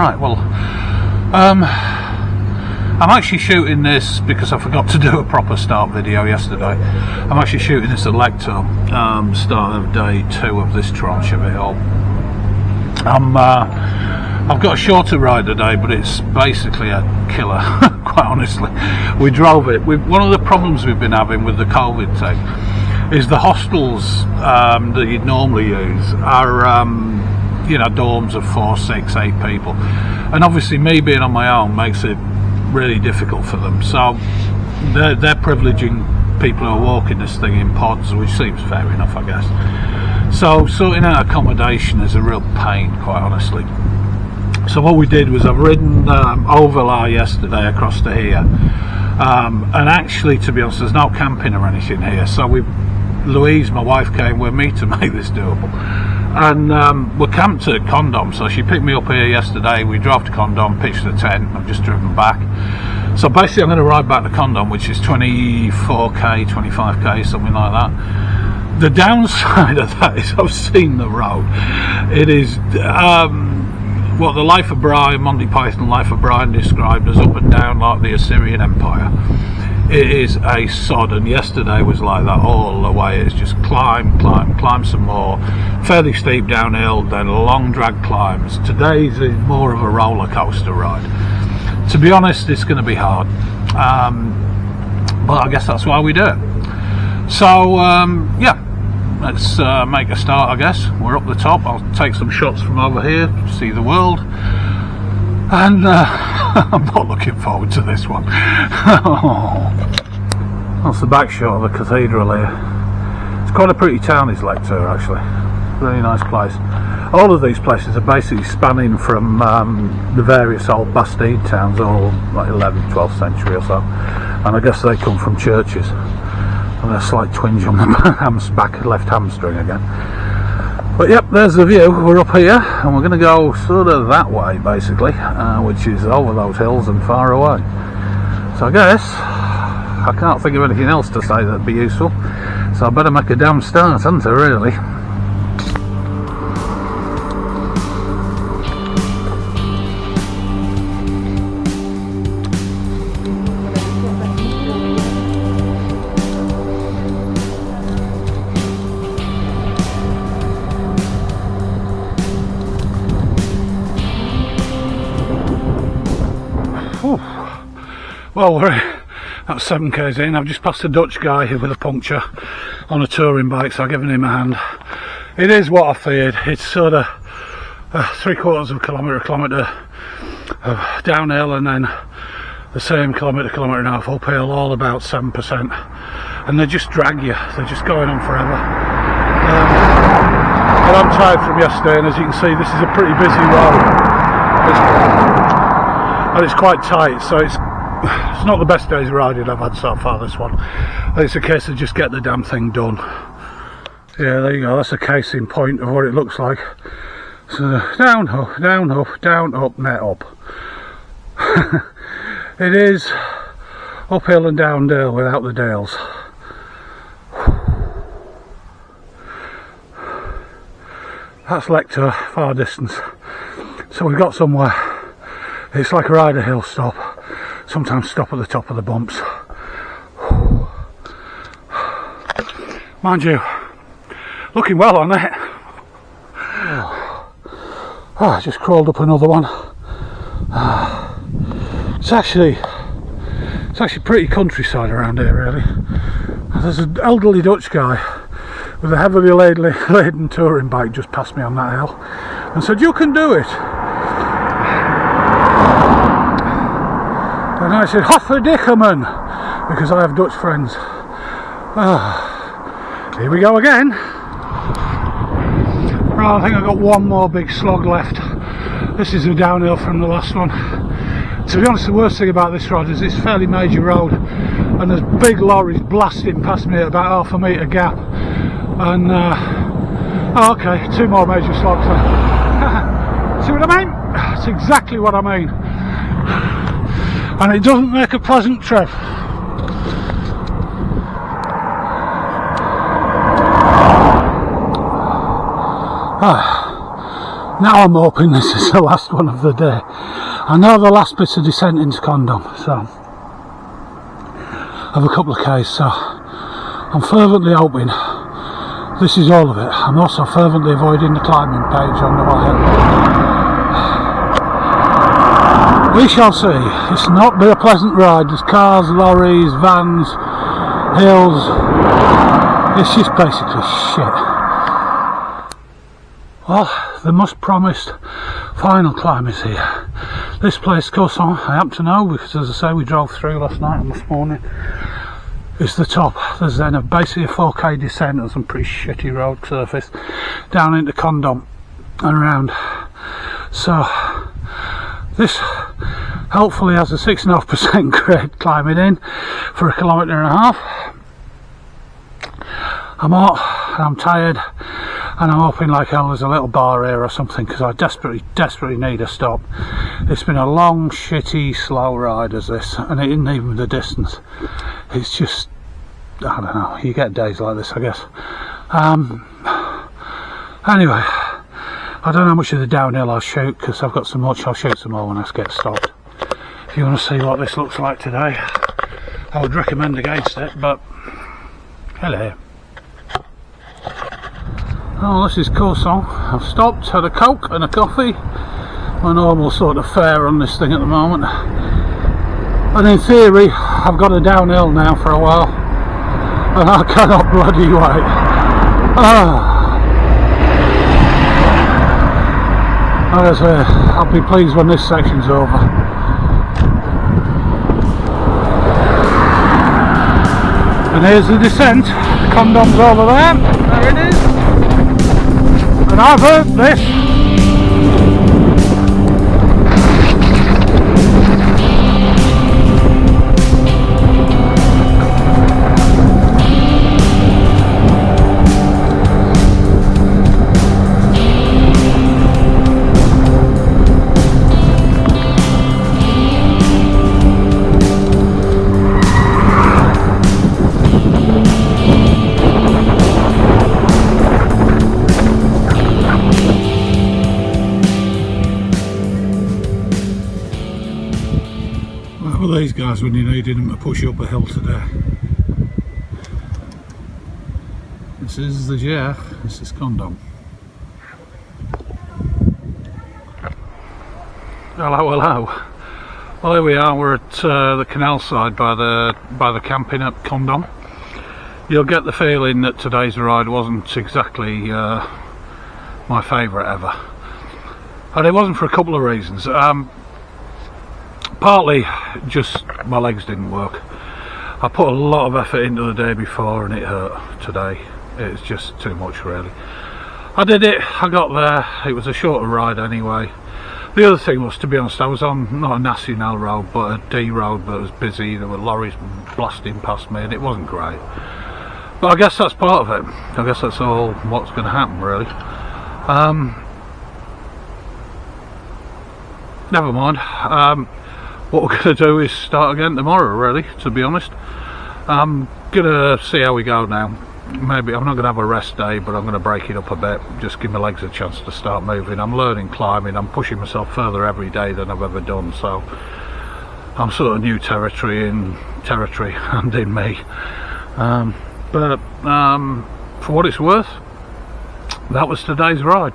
Right, well, I'm actually shooting this because I forgot to do a proper start video yesterday. I'm actually shooting this at Lector, start of day 2 of this tranche of it all. I've got a shorter ride today, but it's basically a killer, quite honestly. We drove it. One of the problems we've been having with the COVID thing is the hostels that you'd normally use are you know, dorms of 4, 6, 8 people, and obviously me being on my own makes it really difficult for them, so they're privileging people who are walking this thing in pods, which seems fair enough, I guess. So sorting out accommodation is a real pain, quite honestly. So what we did was I've ridden Overlar yesterday across to here, and actually, to be honest, there's no camping or anything here, so Louise, my wife, came with me to make this doable, and we're camped at Condom. So she picked me up here yesterday, we drove to Condom, pitched the tent, I've just driven back. So basically I'm going to ride back to Condom, which is 24k, 25k, something like that. The downside of that is I've seen the road. It is what the Life of Brian, Monty Python Life of Brian described as up and down like the Assyrian Empire. It is a sod, and yesterday was like that all the way. It's just climb some more, fairly steep downhill, then long drag climbs. Today's is more of a roller coaster ride. To be honest, it's going to be hard, but I guess that's why we do it. So yeah, let's make a start. I guess we're up the top. I'll take some shots from over here to see the world, and I'm not looking forward to this one. That's the back shot of the cathedral here. It's quite a pretty town, is Lector, actually. Really nice place. All of these places are basically spanning from the various old Bastide towns, all like 11th, 12th century or so, and I guess they come from churches. And a slight twinge on the back left hamstring again. But yep, there's the view. We're up here and we're going to go sort of that way basically, which is over those hills and far away. So I guess I can't think of anything else to say that'd be useful, so I better make a damn start, hadn't I, really? Well, we're at 7k's in. I've just passed a Dutch guy with a puncture on a touring bike, so I've given him a hand. It is what I feared. It's sort of 3/4 of a kilometre of downhill, and then the same kilometre and a half uphill, all about 7%, and they just drag you. They're just going on forever. But I'm tired from yesterday, and as you can see, this is a pretty busy road, and it's quite tight, so it's not the best day's riding I've had so far, this one. It's a case of just get the damn thing done. Yeah, there you go, that's a case in point of what it looks like. So down, up, down, up, down, up, net up. It is uphill and downhill without the dales. That's Lector, far distance. So we've got somewhere. It's like a rider hill stop. Sometimes stop at the top of the bumps. Mind you, looking well on it. Oh, I just crawled up another one. It's actually pretty countryside around here, really. There's an elderly Dutch guy with a heavily laden touring bike just passed me on that hill and said, "You can do it." And I said, "Hoffe dikkerman," because I have Dutch friends. Here we go again. Right, I think I've got one more big slog left. This is a downhill from the last one. To be honest, the worst thing about this road is it's a fairly major road, and there's big lorries blasting past me at about ½ metre gap. And oh, okay, 2 more major slogs then. See what I mean? That's exactly what I mean. And it doesn't make a pleasant trip. Now I'm hoping this is the last one of the day. I know the last bit's a descent into Condom, so of a couple of Ks, so I'm fervently hoping this is all of it. I'm also fervently avoiding the climbing page on the way. We shall see. It's not be a pleasant ride. There's cars, lorries, vans, hills. It's just basically shit. Well, the much promised final climb is here. This place, Chemin, I happen to know because, as I say, we drove through last night and this morning. It's the top. There's then basically a 4k descent on some pretty shitty road surface down into Condom and around. So this hopefully has a 6.5% grade climbing in for 1.5 kilometres. I'm hot, I'm tired, and I'm hoping like hell there's a little bar here or something, because I desperately need a stop. It's been a long, shitty, slow ride as this, and it isn't even the distance. It's just, I don't know, you get days like this, I guess. Anyway, I don't know how much of the downhill I'll shoot, because I've got so much. I'll shoot some more when I get stopped. If you want to see what this looks like today, I would recommend against it, but hello. Oh, this is Chemin. I've stopped, had a Coke and a coffee. My normal sort of fare on this thing at the moment. And in theory, I've got a downhill now for a while. And I cannot bloody wait. Like I say, I'll be pleased when this section's over. And here's the descent. Condom's over there. There it is. And I've heard this. These guys when you needed them to push up a hill today. This is the Chemin, this is Condom. Hello, hello. Well, here we are. We're at the canal side by the camping at Condom. You'll get the feeling that today's ride wasn't exactly my favourite ever, and it wasn't for a couple of reasons. Partly just my legs didn't work. I put a lot of effort into the day before and it hurt today. It's just too much really. I did it, I got there, it was a shorter ride anyway. The other thing was, to be honest, I was on not a National road but a D road that was busy. There were lorries blasting past me and it wasn't great. But I guess that's part of it. I guess that's all what's going to happen really. Never mind. What we're going to do is start again tomorrow really, to be honest. I'm going to see how we go now. Maybe I'm not going to have a rest day, but I'm going to break it up a bit, just give my legs a chance to start moving. I'm learning climbing, I'm pushing myself further every day than I've ever done, so I'm sort of new territory and in me. But for what it's worth, that was today's ride.